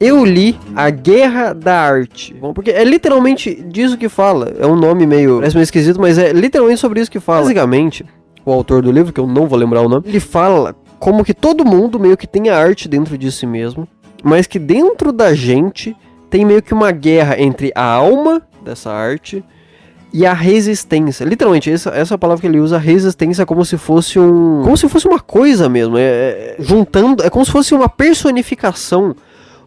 Eu li A Guerra da Arte. Bom, porque é literalmente disso que fala. É um nome parece meio esquisito, mas é literalmente sobre isso que fala. Basicamente, o autor do livro, que eu não vou lembrar o nome, ele fala como que todo mundo meio que tem a arte dentro de si mesmo, mas que dentro da gente tem meio que uma guerra entre a alma dessa arte e a resistência. Literalmente, essa é a palavra que ele usa, resistência, como se fosse uma coisa mesmo. Juntando, é como se fosse uma personificação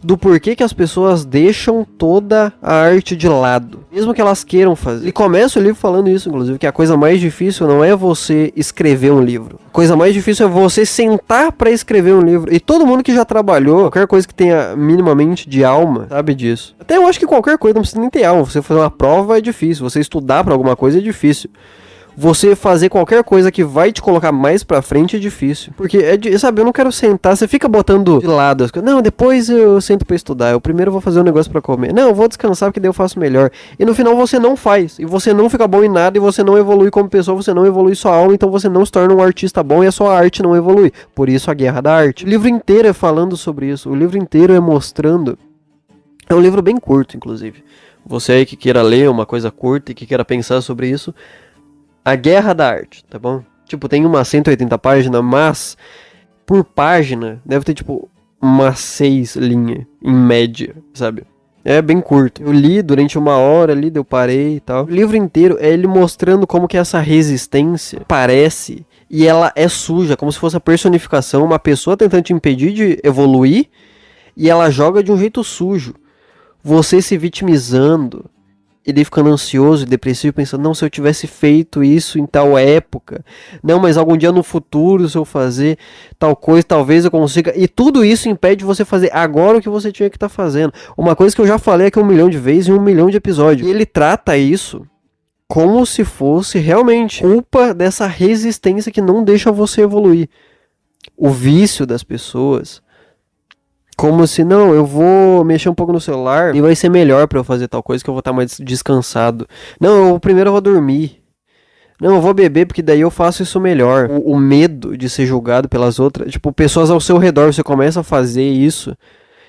do porquê que as pessoas deixam toda a arte de lado, mesmo que elas queiram fazer. Ele começa o livro falando isso, inclusive, que a coisa mais difícil não é você escrever um livro. A coisa mais difícil é você sentar pra escrever um livro. E todo mundo que já trabalhou, qualquer coisa que tenha minimamente de alma, sabe disso. Até eu acho que qualquer coisa não precisa nem ter alma. Você fazer uma prova é difícil, você estudar pra alguma coisa é difícil. Você fazer qualquer coisa que vai te colocar mais pra frente é difícil. Porque, sabe, eu não quero sentar. Você fica botando de lado as coisas. Não, depois eu sento pra estudar. Eu primeiro vou fazer um negócio pra comer. Não, eu vou descansar porque daí eu faço melhor. E no final você não faz. E você não fica bom em nada. E você não evolui como pessoa. Você não evolui sua alma. Então você não se torna um artista bom. E a sua arte não evolui. Por isso a Guerra da Arte. O livro inteiro é falando sobre isso. O livro inteiro é mostrando. É um livro bem curto, inclusive. Você aí que queira ler uma coisa curta e que queira pensar sobre isso. A Guerra da Arte, tá bom? Tipo, tem umas 180 páginas, mas por página deve ter, tipo, umas 6 linhas, em média, sabe? É bem curto. Eu li durante 1 hora ali, eu parei e tal. O livro inteiro é ele mostrando como que essa resistência parece e ela é suja, como se fosse a personificação, uma pessoa tentando te impedir de evoluir e ela joga de um jeito sujo. Você se vitimizando. Ele ficando ansioso e depressivo, pensando, não, se eu tivesse feito isso em tal época, não, mas algum dia no futuro, se eu fazer tal coisa, talvez eu consiga, e tudo isso impede você fazer agora o que você tinha que estar fazendo. Uma coisa que eu já falei aqui 1 milhão de vezes em 1 milhão de episódios, e ele trata isso como se fosse realmente culpa dessa resistência que não deixa você evoluir. O vício das pessoas. Como se, não, eu vou mexer um pouco no celular e vai ser melhor pra eu fazer tal coisa que eu vou estar mais descansado. Não, primeiro eu vou dormir. Não, eu vou beber porque daí eu faço isso melhor. O medo de ser julgado pelas outras, tipo, pessoas ao seu redor, você começa a fazer isso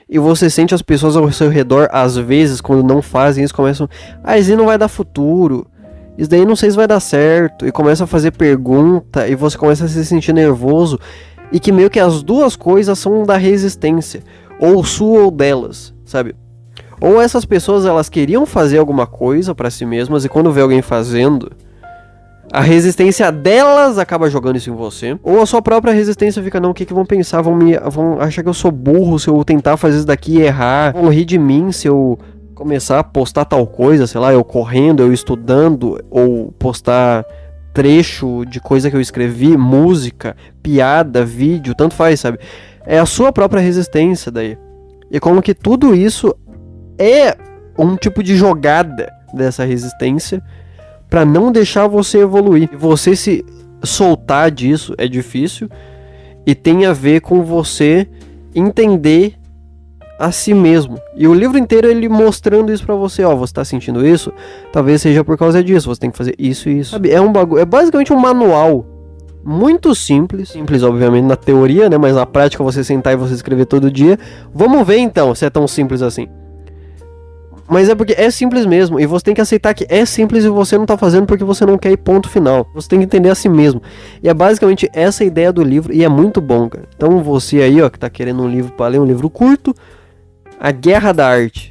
e você sente as pessoas ao seu redor, às vezes, quando não fazem isso, começam, isso aí não vai dar futuro. Isso daí não sei se vai dar certo. E começa a fazer pergunta e você começa a se sentir nervoso. E que meio que as duas coisas são da resistência, ou sua ou delas, sabe? Ou essas pessoas, elas queriam fazer alguma coisa pra si mesmas, e quando vê alguém fazendo, a resistência delas acaba jogando isso em você. Ou a sua própria resistência fica, não, o que vão pensar? Vão achar que eu sou burro se eu tentar fazer isso daqui e errar. Vão rir de mim se eu começar a postar tal coisa, sei lá, eu correndo, eu estudando, ou postar trecho de coisa que eu escrevi, música, piada, vídeo, tanto faz, sabe? É a sua própria resistência daí. E como que tudo isso é um tipo de jogada dessa resistência pra não deixar você evoluir. E você se soltar disso é difícil e tem a ver com você entender a si mesmo. E o livro inteiro ele mostrando isso pra você, você tá sentindo isso? Talvez seja por causa disso, você tem que fazer isso e isso. Sabe, é basicamente um manual muito simples obviamente na teoria, né, mas na prática você sentar e você escrever todo dia. Vamos ver então se é tão simples assim. Mas é porque é simples mesmo, e você tem que aceitar que é simples e você não tá fazendo porque você não quer ir ponto final. Você tem que entender a si mesmo. E é basicamente essa a ideia do livro, e é muito bom, cara. Então você aí, que tá querendo um livro pra ler, um livro curto, A Guerra da Arte.